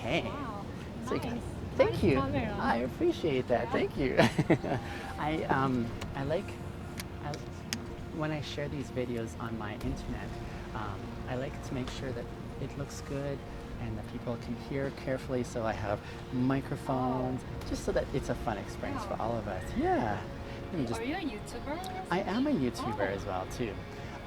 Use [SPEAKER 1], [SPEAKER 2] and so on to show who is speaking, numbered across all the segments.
[SPEAKER 1] Okay.
[SPEAKER 2] Wow.
[SPEAKER 1] So you
[SPEAKER 2] Nice.
[SPEAKER 1] can, thank
[SPEAKER 2] Nice
[SPEAKER 1] you.
[SPEAKER 2] camera.
[SPEAKER 1] I appreciate that.
[SPEAKER 2] Yeah.
[SPEAKER 1] Thank you. I like I, when I share these videos on my internet. I like to make sure that it looks good and that people can hear carefully. So I have microphones, just so that it's a fun experience for all of us. Yeah. Let me just.
[SPEAKER 2] Are you a YouTuber?
[SPEAKER 1] I am a YouTuber
[SPEAKER 2] Oh.
[SPEAKER 1] as well too.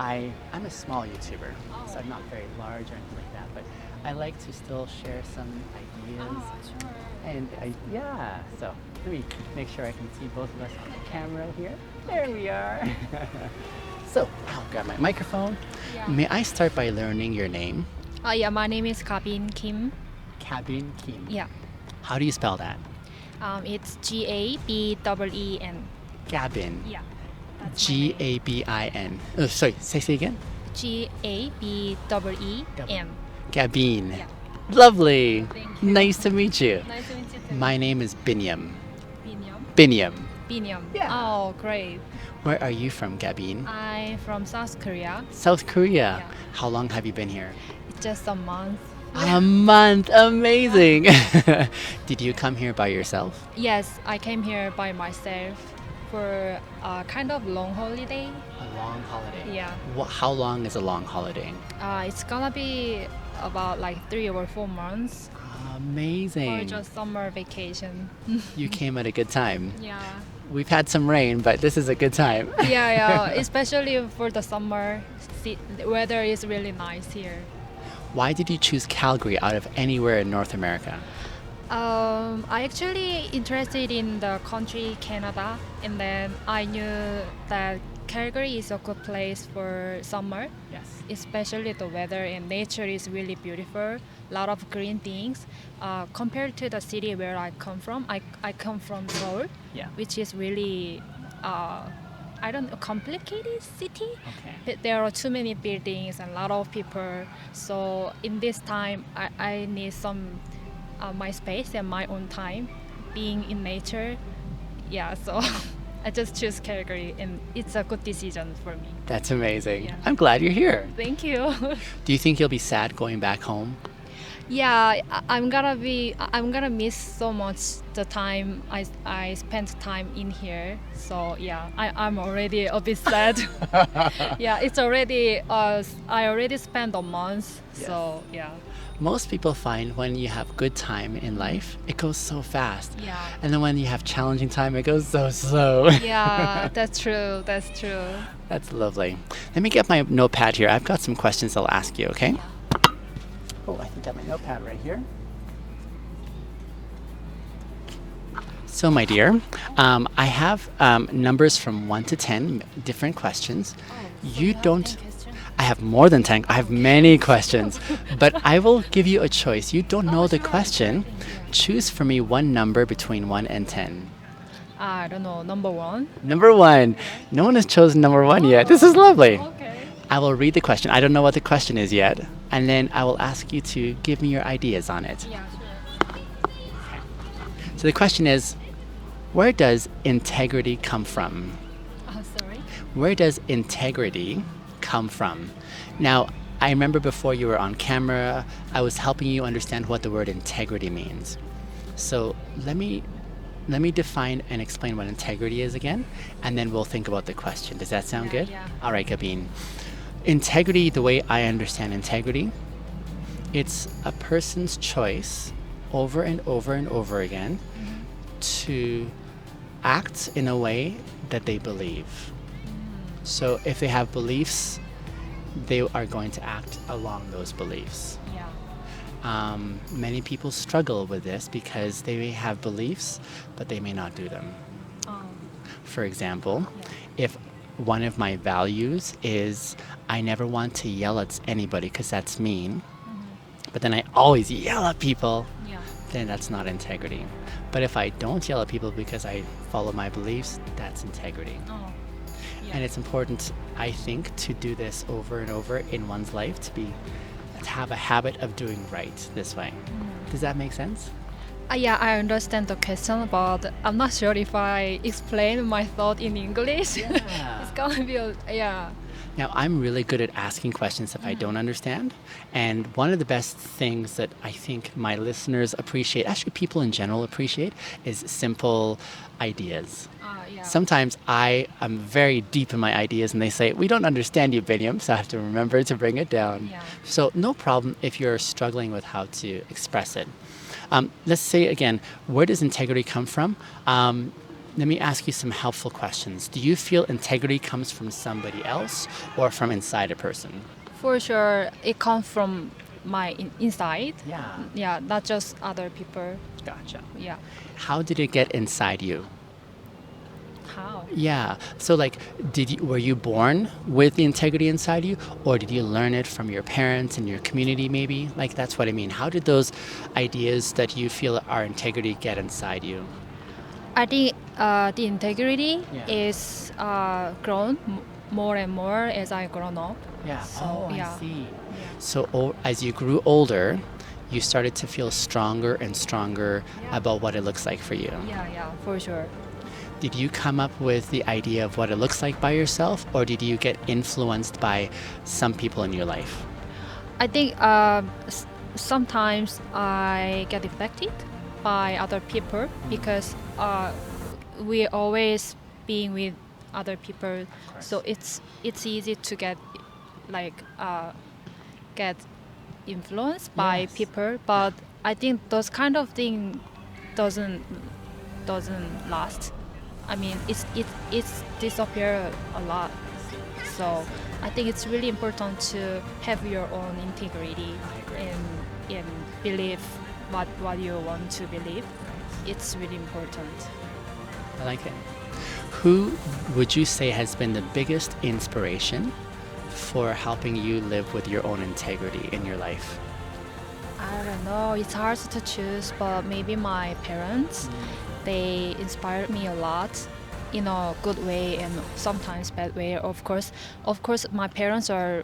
[SPEAKER 1] I'm a small YouTuber, so
[SPEAKER 2] Oh.
[SPEAKER 1] I'm not very large or anything like that. But I like to still share some ideas.
[SPEAKER 2] Oh, sure.
[SPEAKER 1] And yeah, so let me make sure I can see both of us on the camera here. There we are. So I'll grab my microphone.
[SPEAKER 2] Yeah.
[SPEAKER 1] May I start by learning your name?
[SPEAKER 2] Yeah, my name is Gabeen Kim.
[SPEAKER 1] Gabeen Kim.
[SPEAKER 2] Yeah.
[SPEAKER 1] How do you spell that?
[SPEAKER 2] It's Gabeen.
[SPEAKER 1] Gabin.
[SPEAKER 2] Yeah. That's my name.
[SPEAKER 1] Gabin. Oh, sorry, say again.
[SPEAKER 2] Gabeen.
[SPEAKER 1] Gabeen.
[SPEAKER 2] Yeah.
[SPEAKER 1] Lovely.
[SPEAKER 2] Thank you.
[SPEAKER 1] Nice to meet you.
[SPEAKER 2] Nice to meet you too.
[SPEAKER 1] My name is Binyam.
[SPEAKER 2] Binyam.
[SPEAKER 1] Binyam.
[SPEAKER 2] Binyam.
[SPEAKER 1] Yeah.
[SPEAKER 2] Oh, great.
[SPEAKER 1] Where are you from, Gabeen?
[SPEAKER 2] I'm from South Korea.
[SPEAKER 1] South Korea.
[SPEAKER 2] Yeah.
[SPEAKER 1] How long have you been here?
[SPEAKER 2] It's just a month.
[SPEAKER 1] A month. Amazing. Did you come here by yourself?
[SPEAKER 2] Yes, I came here by myself for a kind of long holiday.
[SPEAKER 1] A long holiday.
[SPEAKER 2] Yeah.
[SPEAKER 1] How long is a long holiday?
[SPEAKER 2] It's gonna be about like 3 or 4 months or
[SPEAKER 1] Amazing.
[SPEAKER 2] just summer vacation.
[SPEAKER 1] You came at a good time.
[SPEAKER 2] Yeah.
[SPEAKER 1] We've had some rain, but this is a good time.
[SPEAKER 2] Yeah, especially for the summer. The weather is really nice here.
[SPEAKER 1] Why did you choose Calgary out of anywhere in North America?
[SPEAKER 2] I actually interested in the country Canada, and then I knew that Calgary is a good place for summer,
[SPEAKER 1] Yes.
[SPEAKER 2] especially the weather and nature is really beautiful. A lot of green things. Compared to the city where I come from, I come from Seoul,
[SPEAKER 1] Yeah.
[SPEAKER 2] which is really I don't know, complicated city.
[SPEAKER 1] Okay.
[SPEAKER 2] But there are too many buildings and a lot of people. So in this time, I need some my space and my own time, being in nature. Yeah, so I just choose Calgary, and it's a good decision for me.
[SPEAKER 1] That's amazing.
[SPEAKER 2] Yeah.
[SPEAKER 1] I'm glad you're here.
[SPEAKER 2] Thank you.
[SPEAKER 1] Do you think you'll be sad going back home?
[SPEAKER 2] Yeah, I'm gonna miss so much the time I spent time in here. So yeah, I'm already a bit sad. Yeah, it's already I already spent a month. So yeah.
[SPEAKER 1] Most people find when you have good time in life, it goes so fast.
[SPEAKER 2] Yeah.
[SPEAKER 1] And then when you have challenging time, it goes so slow.
[SPEAKER 2] Yeah, that's true. That's true.
[SPEAKER 1] That's lovely. Let me get my notepad here. I've got some questions I'll ask you, okay? Oh, I think I have my notepad right here. So, my dear, I have numbers from 1 to 10, different questions. You don't. I have more than 10. I have many questions. But I will give you a choice. You don't know the question. Choose for me one number between 1 and 10.
[SPEAKER 2] I don't know. Number 1.
[SPEAKER 1] Number 1. No one has chosen number 1 yet. This is lovely.
[SPEAKER 2] Okay.
[SPEAKER 1] I will read the question. I don't know what the question is yet. And then I will ask you to give me your ideas on it.
[SPEAKER 2] Yeah, sure.
[SPEAKER 1] So the question is, where does integrity come from?
[SPEAKER 2] Oh, sorry.
[SPEAKER 1] Where does integrity come from? Now, I remember before you were on camera, I was helping you understand what the word integrity means. So let me define and explain what integrity is again, and then we'll think about the question. Does that sound
[SPEAKER 2] Yeah,
[SPEAKER 1] good?
[SPEAKER 2] yeah.
[SPEAKER 1] All right, Gabeen. Integrity, the way I understand integrity, it's a person's choice over and over and over again to act in a way that they believe. So if they have beliefs, they are going to act along those beliefs.
[SPEAKER 2] Yeah.
[SPEAKER 1] Many people struggle with this because they may have beliefs, but they may not do them. For example, if one of my values is I never want to yell at anybody because that's mean, but then I always yell at people,
[SPEAKER 2] Yeah.
[SPEAKER 1] then that's not integrity. But if I don't yell at people because I follow my beliefs, that's integrity.
[SPEAKER 2] Oh. Yeah.
[SPEAKER 1] And it's important, I think, to do this over and over in one's life, to have a habit of doing right this way. Does that make sense?
[SPEAKER 2] Yeah, I understand the question, but I'm not sure if I explain my thought in English.
[SPEAKER 1] Yeah.
[SPEAKER 2] It's gonna be yeah.
[SPEAKER 1] Now, I'm really good at asking questions if I don't understand. And one of the best things that I think my listeners appreciate, actually people in general appreciate, is simple ideas.
[SPEAKER 2] Yeah.
[SPEAKER 1] Sometimes I am very deep in my ideas and they say, we don't understand you, Binyam, so I have to remember to bring it down.
[SPEAKER 2] Yeah.
[SPEAKER 1] So no problem if you're struggling with how to express it. Let's say again, where does integrity come from? Let me ask you some helpful questions. Do you feel integrity comes from somebody else or from inside a person?
[SPEAKER 2] For sure, it comes from my inside.
[SPEAKER 1] Yeah.
[SPEAKER 2] Yeah, not just other people.
[SPEAKER 1] Gotcha.
[SPEAKER 2] Yeah.
[SPEAKER 1] How did it get inside you?
[SPEAKER 2] How?
[SPEAKER 1] Yeah. So like were you born with the integrity inside you or did you learn it from your parents and your community maybe? Like that's what I mean. How did those ideas that you feel are integrity get inside you?
[SPEAKER 2] I think the integrity
[SPEAKER 1] Yeah.
[SPEAKER 2] is grown more and more as I grown up.
[SPEAKER 1] Yeah.
[SPEAKER 2] So, yeah.
[SPEAKER 1] I see.
[SPEAKER 2] Yeah.
[SPEAKER 1] So as you grew older, you started to feel stronger and stronger
[SPEAKER 2] Yeah.
[SPEAKER 1] about what it looks like for you.
[SPEAKER 2] Yeah, for sure.
[SPEAKER 1] Did you come up with the idea of what it looks like by yourself, or did you get influenced by some people in your life?
[SPEAKER 2] I think sometimes I get affected by other people because we always being with other people, so it's easy to get like get influenced by
[SPEAKER 1] Yes.
[SPEAKER 2] people. But I think those kind of thing doesn't last. I mean, it's disappear a lot. So I think it's really important to have your own integrity and believe what you want to believe. It's really important.
[SPEAKER 1] I like it. Who would you say has been the biggest inspiration for helping you live with your own integrity in your life?
[SPEAKER 2] I don't know. It's hard to choose, but maybe my parents. They inspired me a lot in a good way and sometimes bad way. Of course, my parents are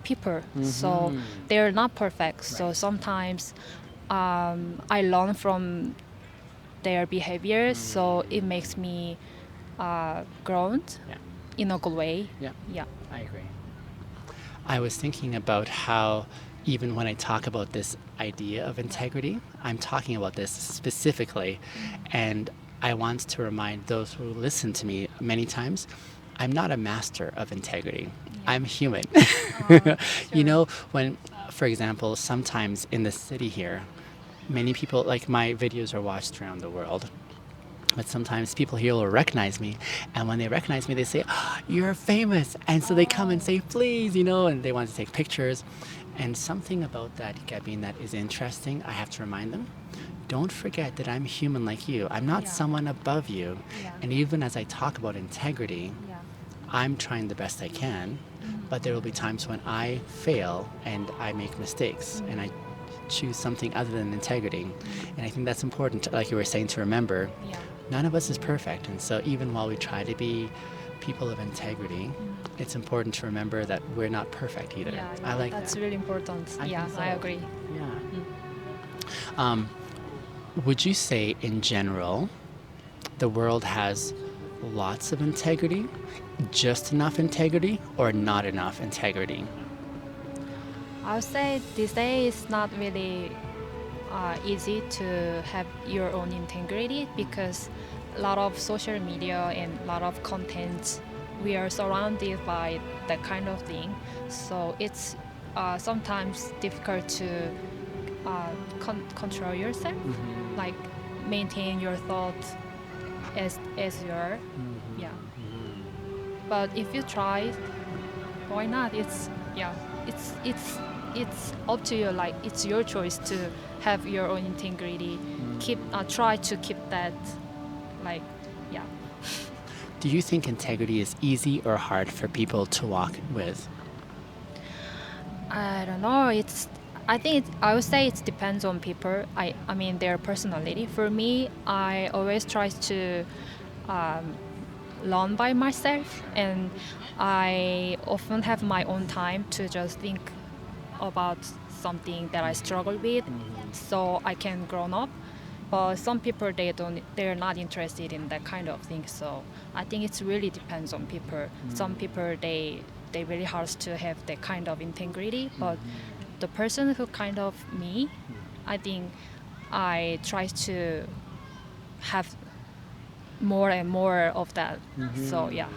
[SPEAKER 2] people, so they're not perfect. So sometimes I learn from their behavior, so it makes me grown
[SPEAKER 1] Yeah.
[SPEAKER 2] in a good way.
[SPEAKER 1] Yeah.
[SPEAKER 2] Yeah.
[SPEAKER 1] I agree. I was thinking about how even when I talk about this idea of integrity, I'm talking about this specifically, and I want to remind those who listen to me many times, I'm not a master of integrity. I'm human. You know, when, for example, sometimes in the city here, many people, like my videos are watched around the world. But sometimes people here will recognize me, and when they recognize me, they say, "Oh, you're famous," and so they come and say, "Please," you know, and they want to take pictures. And something about that, Gabeen, that is interesting, I have to remind them. Don't forget that I'm human like you. I'm not
[SPEAKER 2] Yeah.
[SPEAKER 1] someone above you.
[SPEAKER 2] Yeah.
[SPEAKER 1] And even as I talk about integrity,
[SPEAKER 2] Yeah.
[SPEAKER 1] I'm trying the best I can, but there will be times when I fail and I make mistakes and I choose something other than integrity. And I think that's important, like you were saying, to remember.
[SPEAKER 2] Yeah.
[SPEAKER 1] None of us is perfect, and so even while we try to be people of integrity, it's important to remember that we're not perfect either.
[SPEAKER 2] Yeah,
[SPEAKER 1] I like
[SPEAKER 2] that's
[SPEAKER 1] that.
[SPEAKER 2] really important.
[SPEAKER 1] I
[SPEAKER 2] Yeah,
[SPEAKER 1] think so.
[SPEAKER 2] I agree.
[SPEAKER 1] Yeah. Would you say, in general, the world has lots of integrity, just enough integrity, or not enough integrity?
[SPEAKER 2] I would say these days it's not really easy to have your own integrity because a lot of social media and a lot of content, we are surrounded by that kind of thing. So it's sometimes difficult to control yourself, like maintain your thoughts as your yeah. But if you try, why not? It's up to you. Like it's your choice to have your own integrity. Try to keep that. Like, yeah.
[SPEAKER 1] Do you think integrity is easy or hard for people to walk with?
[SPEAKER 2] I don't know. I would say it depends on people. I mean their personality. For me, I always try to learn by myself, and I often have my own time to just think about something that I struggle with, so I can grow up. But some people they're not interested in that kind of thing. So I think it really depends on people. Some people they really hard to have that kind of integrity. But the person who kind of me, I think I try to have more and more of that. So yeah.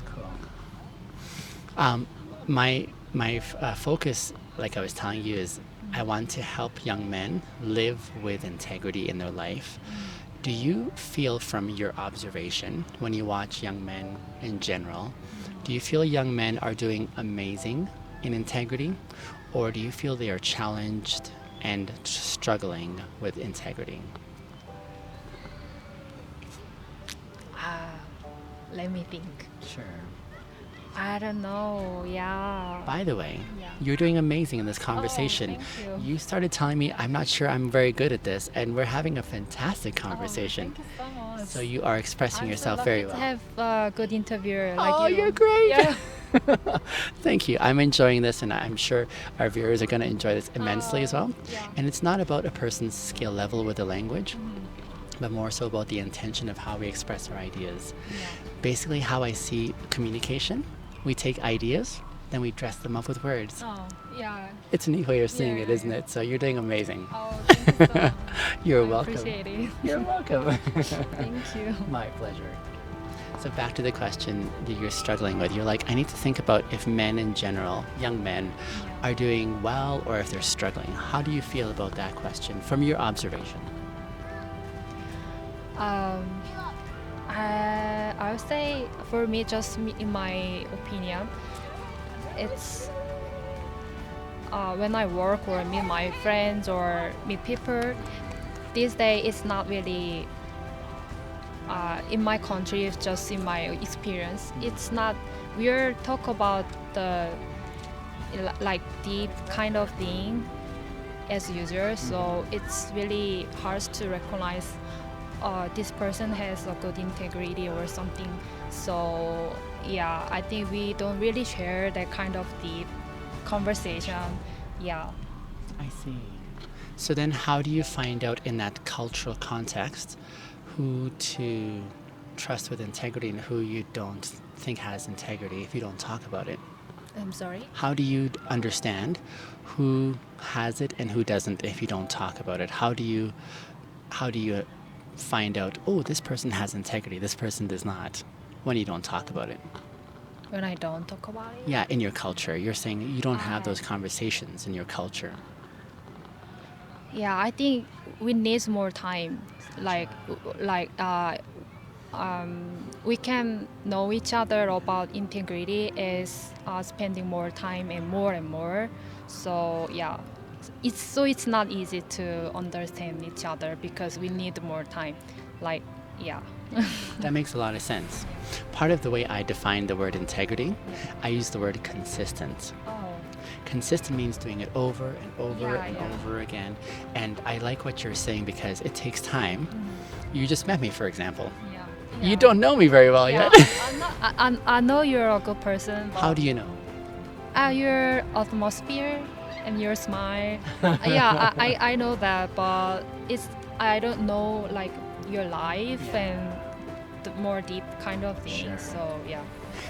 [SPEAKER 1] Cool. My focus, like I was telling you, is I want to help young men live with integrity in their life. Do you feel from your observation when you watch young men in general, do you feel young men are doing amazing in integrity, or do you feel they are challenged and struggling with integrity?
[SPEAKER 2] Let me think.
[SPEAKER 1] Sure.
[SPEAKER 2] I don't know. Yeah.
[SPEAKER 1] By the way,
[SPEAKER 2] Yeah.
[SPEAKER 1] you're doing amazing in this conversation.
[SPEAKER 2] thank you.
[SPEAKER 1] You started telling me I'm not sure I'm very good at this, and we're having a fantastic conversation.
[SPEAKER 2] Thank you so much.
[SPEAKER 1] So you are expressing
[SPEAKER 2] I'm
[SPEAKER 1] yourself
[SPEAKER 2] so
[SPEAKER 1] very
[SPEAKER 2] lucky
[SPEAKER 1] well.
[SPEAKER 2] to have a good interviewer like
[SPEAKER 1] Oh,
[SPEAKER 2] you.
[SPEAKER 1] you're great.
[SPEAKER 2] Yeah.
[SPEAKER 1] Thank you. I'm enjoying this, and I'm sure our viewers are going to enjoy this immensely as well.
[SPEAKER 2] Yeah.
[SPEAKER 1] And it's not about a person's skill level with the language, but more so about the intention of how we express our ideas.
[SPEAKER 2] Yeah.
[SPEAKER 1] Basically, how I see communication, we take ideas, then we dress them up with words.
[SPEAKER 2] Oh, yeah.
[SPEAKER 1] It's a neat way of seeing
[SPEAKER 2] Yeah,
[SPEAKER 1] it,
[SPEAKER 2] yeah,
[SPEAKER 1] isn't
[SPEAKER 2] yeah.
[SPEAKER 1] it? So you're doing amazing.
[SPEAKER 2] Oh, thank you so much.
[SPEAKER 1] You're
[SPEAKER 2] I
[SPEAKER 1] welcome.
[SPEAKER 2] appreciate it.
[SPEAKER 1] You're welcome.
[SPEAKER 2] Thank you.
[SPEAKER 1] My pleasure. So back to the question that you're struggling with. You're like, I need to think about if men in general, young men, are doing well or if they're struggling. How do you feel about that question from your observation?
[SPEAKER 2] I would say for me, just me, in my opinion, it's when I work or meet my friends or meet people, these days it's not really in my country, it's just in my experience. It's not, we're talk about the like deep kind of thing as usual, so it's really hard to recognize this person has a good integrity or something. So yeah, I think we don't really share that kind of deep conversation. Yeah.
[SPEAKER 1] I see. So then how do you find out in that cultural context who to trust with integrity and who you don't think has integrity if you don't talk about it?
[SPEAKER 2] I'm sorry.
[SPEAKER 1] How do you understand who has it and who doesn't if you don't talk about it? How do you find out, oh, this person has integrity, this person does not, when you don't talk about it?
[SPEAKER 2] When I don't talk about it.
[SPEAKER 1] Yeah, in your culture. You're saying you don't have those conversations in your culture.
[SPEAKER 2] Yeah, I think we need more time. Like we can know each other about integrity is spending more time and more. So yeah, it's not easy to understand each other because we need more time. Like yeah.
[SPEAKER 1] That makes a lot of sense. Part of the way I define the word integrity, I use the word consistent.
[SPEAKER 2] Oh.
[SPEAKER 1] Consistent means doing it over and over
[SPEAKER 2] Yeah,
[SPEAKER 1] and
[SPEAKER 2] yeah.
[SPEAKER 1] over again. And I like what you're saying because it takes time. You just met me, for example.
[SPEAKER 2] Yeah.
[SPEAKER 1] You don't know me very well
[SPEAKER 2] Yeah,
[SPEAKER 1] yet.
[SPEAKER 2] I know you're a good person. But
[SPEAKER 1] How do you know?
[SPEAKER 2] your atmosphere and your smile. Yeah, I know that, but I don't know like your life and the more deep kind of things.
[SPEAKER 1] Sure.
[SPEAKER 2] So yeah.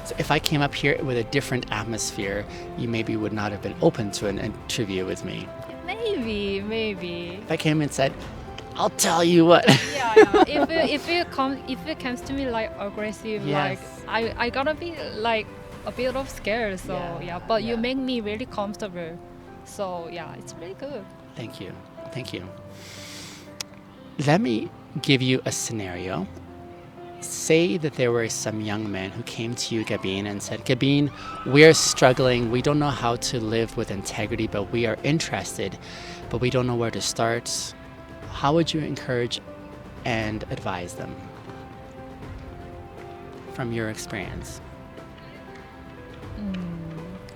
[SPEAKER 1] So if I came up here with a different atmosphere, you maybe would not have been open to an interview with me.
[SPEAKER 2] Maybe.
[SPEAKER 1] If I came and said, I'll tell you what.
[SPEAKER 2] Yeah. If it comes to me like aggressive,
[SPEAKER 1] Yes.
[SPEAKER 2] like I gotta be like a bit of scared. So
[SPEAKER 1] Yeah,
[SPEAKER 2] but
[SPEAKER 1] yeah.
[SPEAKER 2] you make me really comfortable. So yeah, it's really good.
[SPEAKER 1] Thank you. Thank you. Let me give you a scenario. Say that there were some young men who came to you, Gabeen, and said, Gabeen, we're struggling. We don't know how to live with integrity, but we are interested, but we don't know where to start. How would you encourage and advise them from your experience?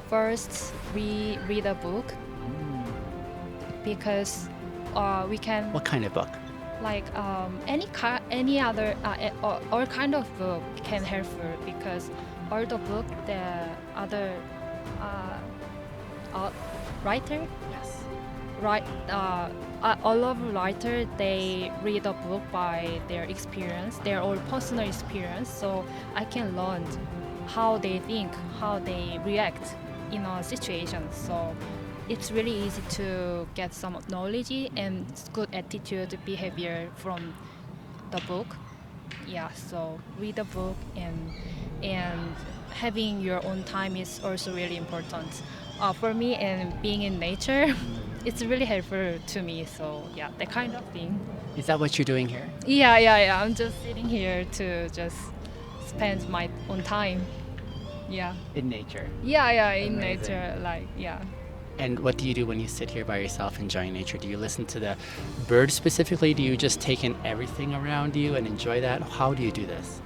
[SPEAKER 2] First, we read a book because we can
[SPEAKER 1] What kind of book?
[SPEAKER 2] like any other all kind of book can help her because all the book the other writer
[SPEAKER 1] Yes.
[SPEAKER 2] right all of writer they read a book by their experience, their own personal experience, so I can learn how they think, how they react in a situation. So it's really easy to get some knowledge and good attitude behavior from the book. Yeah, so read a book and having your own time is also really important for me. And being in nature, it's really helpful to me. So yeah, that kind of thing.
[SPEAKER 1] Is that what you're doing here?
[SPEAKER 2] Yeah. I'm just sitting here to just spend my own time. Yeah.
[SPEAKER 1] In nature.
[SPEAKER 2] Yeah, in
[SPEAKER 1] Amazing.
[SPEAKER 2] nature, like yeah.
[SPEAKER 1] And what do you do when you sit here by yourself enjoying nature? Do you listen to the birds specifically? Do you just take in everything around you and enjoy that? How do you do this?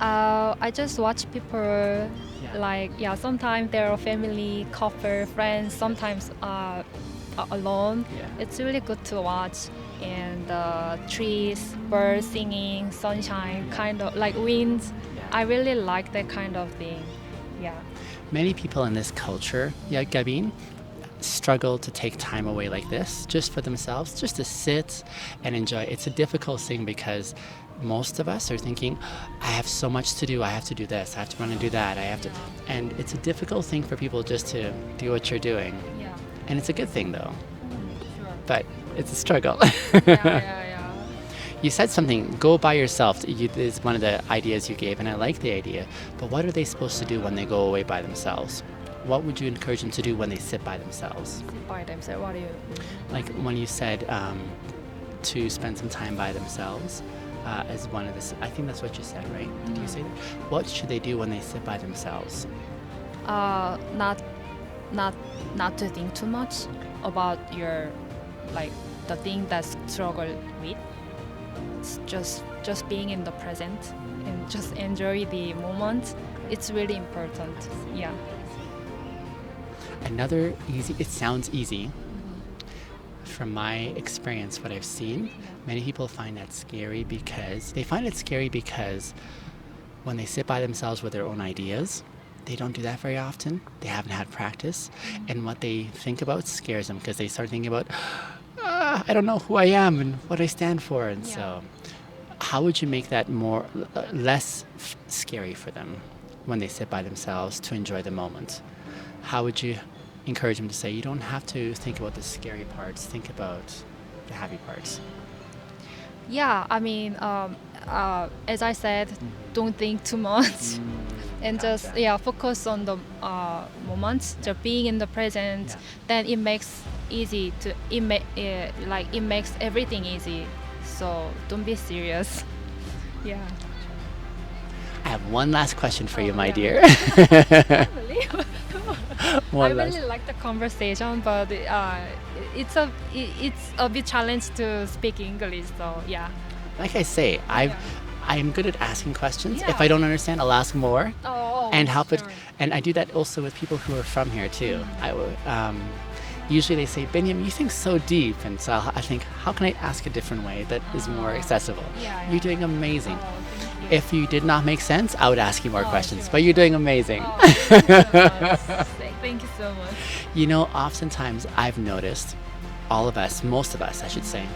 [SPEAKER 2] I just watch people like sometimes they're a family, couple, friends, sometimes alone.
[SPEAKER 1] Yeah.
[SPEAKER 2] It's really good to watch and trees, birds singing, sunshine, kind of like wind.
[SPEAKER 1] Yeah.
[SPEAKER 2] I really like that kind of thing. Yeah.
[SPEAKER 1] Many people in this culture, Gabeen, struggle to take time away like this just for themselves, just to sit and enjoy. It's a difficult thing because most of us are thinking, I have so much to do, I have to do this, I have to run and do that, I have to, and it's a difficult thing for people just to do what you're doing.
[SPEAKER 2] Yeah.
[SPEAKER 1] And it's a good thing though,
[SPEAKER 2] Sure.
[SPEAKER 1] but it's a struggle.
[SPEAKER 2] Yeah.
[SPEAKER 1] You said something, go by yourself, is one of the ideas you gave, and I like the idea, but what are they supposed to do when they go away by themselves? What would you encourage them to do when they sit by themselves?
[SPEAKER 2] Sit by themselves. What do you?
[SPEAKER 1] Like when you said to spend some time by themselves as one of the, I think that's what you said, right? Did you say that? What should they do when they sit by themselves?
[SPEAKER 2] Not to think too much about your like the thing that's struggle with. It's just being in the present and just enjoy the moment. It's really important. Yeah.
[SPEAKER 1] Another easy, it sounds easy. From my experience, what I've seen, many people find that scary because when they sit by themselves with their own ideas, they don't do that very often. They haven't had practice. And what they think about scares them because they start thinking about, I don't know who I am and what I stand for. And so how would you make that less scary for them when they sit by themselves to enjoy the moment? How would you encourage them to say, you don't have to think about the scary parts, think about the happy parts?
[SPEAKER 2] Yeah, I mean, as I said, don't think too much, and just focus on the moment, just being in the present.
[SPEAKER 1] Yeah.
[SPEAKER 2] Then it makes it makes everything easy. So don't be serious. Yeah.
[SPEAKER 1] I have one last question for you, my
[SPEAKER 2] yeah.
[SPEAKER 1] dear.
[SPEAKER 2] Really? I
[SPEAKER 1] One last.
[SPEAKER 2] really like the conversation, but it's a bit challenge to speak English. So yeah.
[SPEAKER 1] Like I say, I'm good at asking questions.
[SPEAKER 2] Yeah.
[SPEAKER 1] If I don't understand, I'll ask more
[SPEAKER 2] Oh.
[SPEAKER 1] and help it.
[SPEAKER 2] sure.
[SPEAKER 1] And I do that also with people who are from here too. Usually they say, Benyam, you think so deep. And so I think, how can I ask a different way that is more accessible?
[SPEAKER 2] Yeah.
[SPEAKER 1] You're doing amazing.
[SPEAKER 2] Oh, thank you.
[SPEAKER 1] If you did not make sense, I would ask you more questions.
[SPEAKER 2] sure.
[SPEAKER 1] But you're doing amazing.
[SPEAKER 2] Oh, thank you so much. Thank you so much.
[SPEAKER 1] You know, oftentimes I've noticed, all of us, most of us, I should say,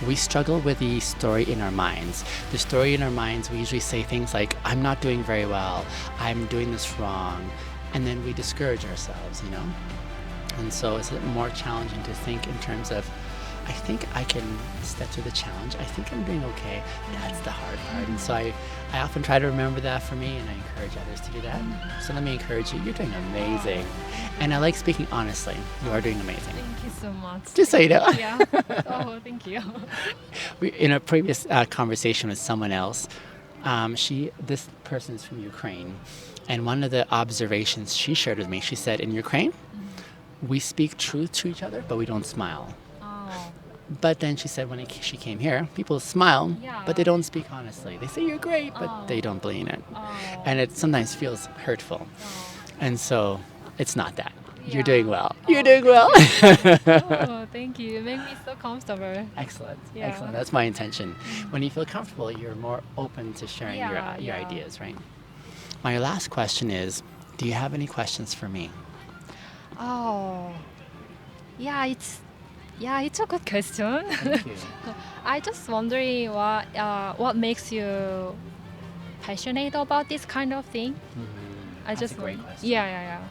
[SPEAKER 1] we struggle with the story in our minds. The story in our minds, we usually say things like, I'm not doing very well, I'm doing this wrong, and then we discourage ourselves, you know? And so it's more challenging to think in terms of, I think I can step to the challenge. I think I'm doing okay. That's the hard part. And so I often try to remember that for me, and I encourage others to do that. So let me encourage you. You're doing amazing. And I like speaking honestly. You are doing amazing.
[SPEAKER 2] Thank you so much.
[SPEAKER 1] Just so you know.
[SPEAKER 2] Yeah. Oh, thank you.
[SPEAKER 1] In a previous conversation with someone else, this person is from Ukraine. And one of the observations she shared with me, she said, in Ukraine, we speak truth to each other, but we don't smile.
[SPEAKER 2] Oh.
[SPEAKER 1] But then she said she came here, people smile,
[SPEAKER 2] Yeah.
[SPEAKER 1] but they don't speak honestly. They say you're great, but
[SPEAKER 2] Oh.
[SPEAKER 1] they don't believe it.
[SPEAKER 2] Oh.
[SPEAKER 1] And it sometimes feels hurtful.
[SPEAKER 2] Oh.
[SPEAKER 1] And so it's not that.
[SPEAKER 2] Yeah.
[SPEAKER 1] You're doing well.
[SPEAKER 2] Oh,
[SPEAKER 1] You're doing well.
[SPEAKER 2] Oh, thank you. You make me so comfortable.
[SPEAKER 1] Excellent.
[SPEAKER 2] Yeah.
[SPEAKER 1] Excellent. That's my intention. When you feel comfortable, you're more open to sharing your
[SPEAKER 2] Yeah.
[SPEAKER 1] ideas, right? My last question is, do you have any questions for me?
[SPEAKER 2] Oh. Yeah, it's a good question.
[SPEAKER 1] Thank you.
[SPEAKER 2] I just wondering what makes you passionate about this kind of thing. I
[SPEAKER 1] That's
[SPEAKER 2] just
[SPEAKER 1] a great
[SPEAKER 2] want-
[SPEAKER 1] question.
[SPEAKER 2] Yeah.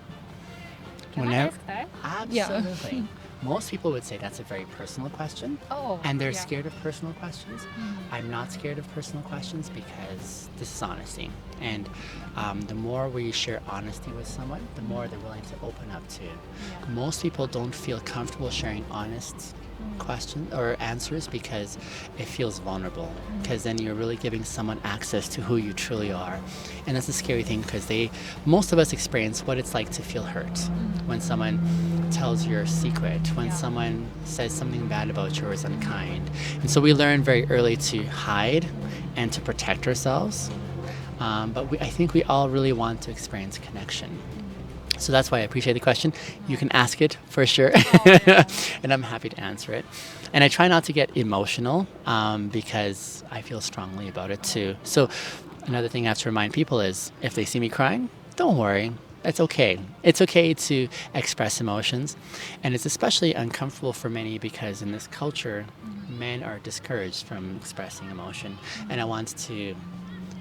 [SPEAKER 2] Can I
[SPEAKER 1] Whenever,
[SPEAKER 2] ask that?
[SPEAKER 1] absolutely. Most people would say that's a very personal question.
[SPEAKER 2] Oh.
[SPEAKER 1] And they're
[SPEAKER 2] yeah.
[SPEAKER 1] scared of personal questions. I'm not scared of personal questions because this is honesty. And the more we share honesty with someone, the more they're willing to open up to. Most people don't feel comfortable sharing honest questions or answers because it feels vulnerable. Because then you're really giving someone access to who you truly are. And that's a scary thing because most of us experience what it's like to feel hurt when someone tells your secret, when
[SPEAKER 2] Yeah.
[SPEAKER 1] someone says something bad about you or is unkind. And so we learn very early to hide and to protect ourselves. But I think we all really want to experience connection. So that's why I appreciate the question. You can ask it for sure,
[SPEAKER 2] yeah.
[SPEAKER 1] and I'm happy to answer it. And I try not to get emotional because I feel strongly about it too. So another thing I have to remind people is if they see me crying, don't worry. It's okay. It's okay to express emotions. And it's especially uncomfortable for many because in this culture, men are discouraged from expressing emotion. And I want to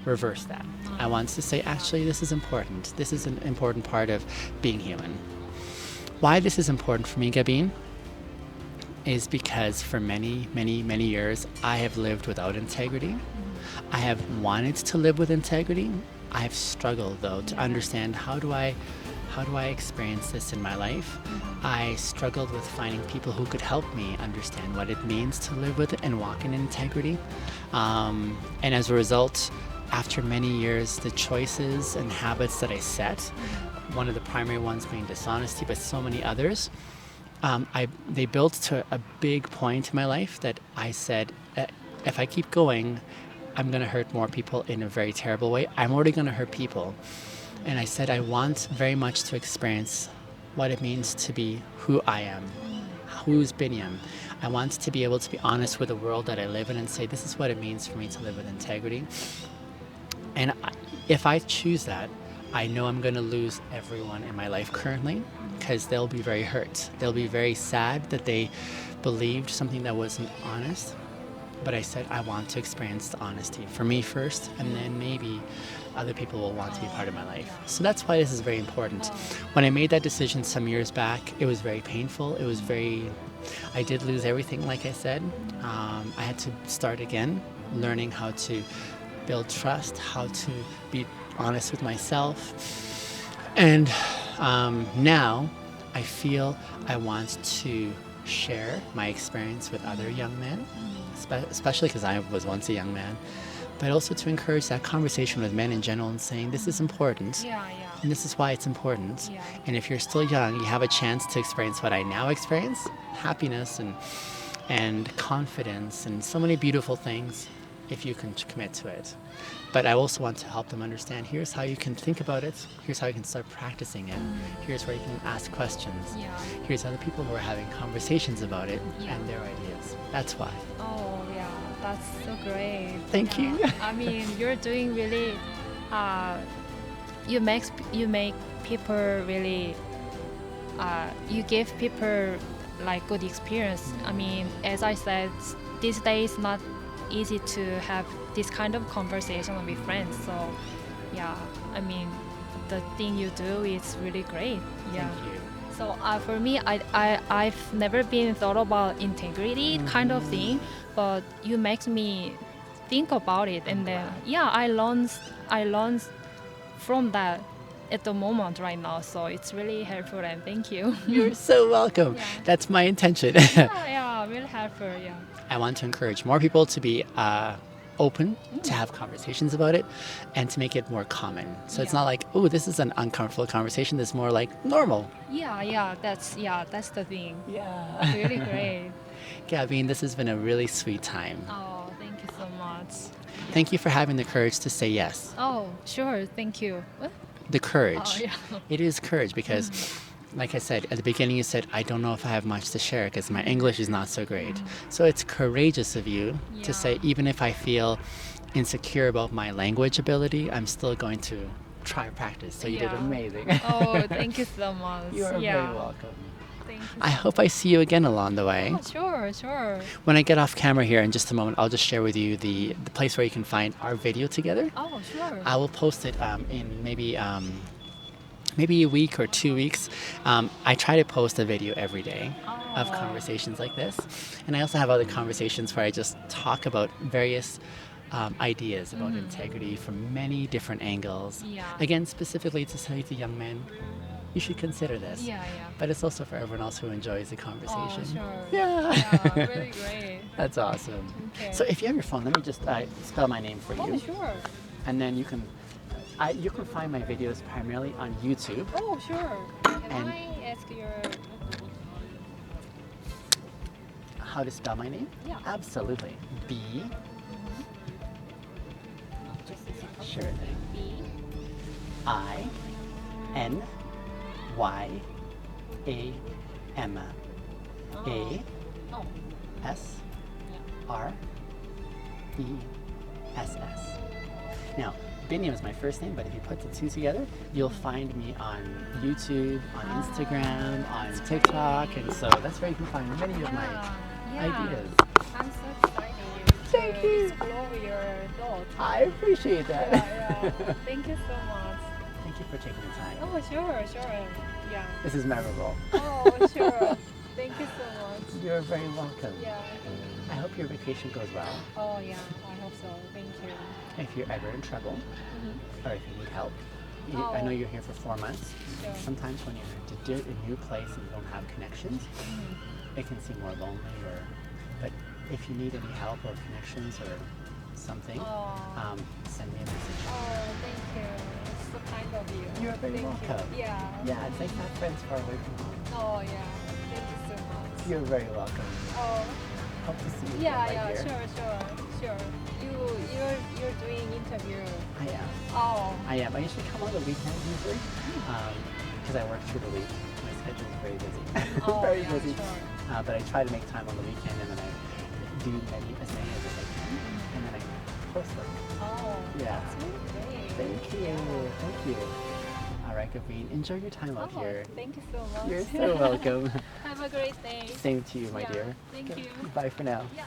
[SPEAKER 1] reverse that. I want to say, actually, this is important. This is an important part of being human. Why this is important for me, Gabeen, is because for many, many, many years, I have lived without integrity. I have wanted to live with integrity. I have struggled, though, to understand how do I experience this in my life. I struggled with finding people who could help me understand what it means to live with it and walk in integrity. And as a result, after many years, the choices and habits that I set, one of the primary ones being dishonesty, but so many others, they built to a big point in my life that I said, if I keep going, I'm going to hurt more people in a very terrible way. I'm already going to hurt people. And I said, I want very much to experience what it means to be who I am, who's Binyam. I want to be able to be honest with the world that I live in and say, this is what it means for me to live with integrity. And if I choose that, I know I'm going to lose everyone in my life currently because they'll be very hurt. They'll be very sad that they believed something that wasn't honest. But I said, I want to experience the honesty for me first, and then maybe other people will want to be part of my life. So that's why this is very important. When I made that decision some years back, it was very painful. I did lose everything, like I said. I had to start again, learning how to build trust, how to be honest with myself. And now I feel I want to share my experience with other young men, especially because I was once a young man, but also to encourage that conversation with men in general and saying this is important and this is why it's important. And if you're still young, you have a chance to experience what I now experience, happiness and confidence and so many beautiful things if you can commit to it. But I also want to help them understand here's how you can think about it, here's how you can start practicing it, here's where you can ask questions, here's other people who are having conversations about it and their ideas. That's why.
[SPEAKER 2] Oh yeah, that's so great.
[SPEAKER 1] Thank you.
[SPEAKER 2] I mean, you're doing really. You make people really. You give people like good experience. I mean, as I said, these days not easy to have this kind of conversation with friends. So, yeah, I mean, the thing you do is really great. Yeah.
[SPEAKER 1] Thank you.
[SPEAKER 2] So for me, I've never been thought about integrity kind of thing, but you make me think about it, and then I learned from that at the moment right now. So it's really helpful, and thank you.
[SPEAKER 1] You're so welcome. That's my intention.
[SPEAKER 2] yeah, really helpful. Yeah.
[SPEAKER 1] I want to encourage more people to be open to have conversations about it and to make it more common. So it's not like, oh, this is an uncomfortable conversation. This is more like normal.
[SPEAKER 2] That's the thing.
[SPEAKER 1] Yeah.
[SPEAKER 2] Really great.
[SPEAKER 1] Gabeen, this has been a really sweet time.
[SPEAKER 2] Oh, thank you so much.
[SPEAKER 1] Thank you for having the courage to say yes.
[SPEAKER 2] Oh, sure. Thank you. What?
[SPEAKER 1] The courage.
[SPEAKER 2] Oh, yeah.
[SPEAKER 1] It is courage because like I said, at the beginning you said, I don't know if I have much to share because my English is not so great. So it's courageous of you to say, even if I feel insecure about my language ability, I'm still going to try practice. So you did amazing.
[SPEAKER 2] Oh, thank you so much.
[SPEAKER 1] You are very welcome.
[SPEAKER 2] Thank you.
[SPEAKER 1] I hope I see you again along the way.
[SPEAKER 2] Oh, sure.
[SPEAKER 1] When I get off camera here in just a moment, I'll just share with you the place where you can find our video together.
[SPEAKER 2] Oh, sure.
[SPEAKER 1] I will post it in maybe maybe a week or 2 weeks, I try to post a video every day of conversations like this. And I also have other conversations where I just talk about various ideas about integrity from many different angles.
[SPEAKER 2] Yeah.
[SPEAKER 1] Again, specifically to say to young men, you should consider this.
[SPEAKER 2] Yeah, yeah.
[SPEAKER 1] But it's also for everyone else who enjoys the
[SPEAKER 2] Oh,
[SPEAKER 1] conversation.
[SPEAKER 2] sure.
[SPEAKER 1] Yeah.
[SPEAKER 2] Yeah, really great.
[SPEAKER 1] That's awesome.
[SPEAKER 2] Okay.
[SPEAKER 1] So if you have your phone, let me just spell my name for
[SPEAKER 2] Oh,
[SPEAKER 1] you.
[SPEAKER 2] sure.
[SPEAKER 1] And then you can find my videos primarily on YouTube.
[SPEAKER 2] Oh, sure. Can
[SPEAKER 1] And-
[SPEAKER 2] I ask your...
[SPEAKER 1] How to spell my name?
[SPEAKER 2] Yeah.
[SPEAKER 1] Absolutely. B.
[SPEAKER 2] Just a second.
[SPEAKER 1] Sure thing.
[SPEAKER 2] B.
[SPEAKER 1] INYAM.
[SPEAKER 2] Oh.
[SPEAKER 1] A
[SPEAKER 2] Oh.
[SPEAKER 1] S
[SPEAKER 2] Yeah.
[SPEAKER 1] R E S S. Now, Biniam is my first name, but if you put the two together, you'll find me on YouTube, on Instagram, on TikTok, and so that's where you can find many of my ideas.
[SPEAKER 2] I'm so excited
[SPEAKER 1] Thank
[SPEAKER 2] to
[SPEAKER 1] you.
[SPEAKER 2] explore your thoughts.
[SPEAKER 1] I appreciate that.
[SPEAKER 2] Yeah. Thank you so much.
[SPEAKER 1] Thank you for taking the time.
[SPEAKER 2] Oh, sure. Yeah.
[SPEAKER 1] This is memorable.
[SPEAKER 2] Oh, sure. Thank you so much.
[SPEAKER 1] You're very welcome.
[SPEAKER 2] Yeah.
[SPEAKER 1] I hope your vacation goes well.
[SPEAKER 2] Oh, yeah. I hope so. Thank you.
[SPEAKER 1] If you're ever in trouble, or if you need help, I know you're here for 4 months.
[SPEAKER 2] Sure.
[SPEAKER 1] Sometimes when you're in a new place and you don't have connections, it can seem more lonely. But if you need any help or connections or something,
[SPEAKER 2] Oh.
[SPEAKER 1] send me a message.
[SPEAKER 2] Oh, thank you. It's so kind of you.
[SPEAKER 1] You're very
[SPEAKER 2] Thank
[SPEAKER 1] welcome.
[SPEAKER 2] You. Yeah.
[SPEAKER 1] Yeah, it's like to have friends far away from home.
[SPEAKER 2] Oh, yeah. Thank you so much.
[SPEAKER 1] You're very welcome.
[SPEAKER 2] Oh,
[SPEAKER 1] Hope to see you
[SPEAKER 2] yeah,
[SPEAKER 1] again, my
[SPEAKER 2] yeah.
[SPEAKER 1] dear.
[SPEAKER 2] Sure. You're doing interview.
[SPEAKER 1] I am.
[SPEAKER 2] Oh.
[SPEAKER 1] I am. I usually come on the weekends usually, because I work through the week. My schedule is very busy.
[SPEAKER 2] Oh,
[SPEAKER 1] very
[SPEAKER 2] yeah,
[SPEAKER 1] busy.
[SPEAKER 2] sure.
[SPEAKER 1] But I try to make time on the weekend, and then I do as many as I can, and then I post them.
[SPEAKER 2] Oh.
[SPEAKER 1] Yeah.
[SPEAKER 2] That's really great.
[SPEAKER 1] Thank you.
[SPEAKER 2] Yeah.
[SPEAKER 1] Thank you. All right, Gabeen. Enjoy your time out
[SPEAKER 2] Oh,
[SPEAKER 1] here.
[SPEAKER 2] thank you so much.
[SPEAKER 1] You're so welcome.
[SPEAKER 2] Have a great day.
[SPEAKER 1] Same to you, my
[SPEAKER 2] Yeah,
[SPEAKER 1] dear.
[SPEAKER 2] thank
[SPEAKER 1] Okay,
[SPEAKER 2] you.
[SPEAKER 1] Bye for now.
[SPEAKER 2] Yeah.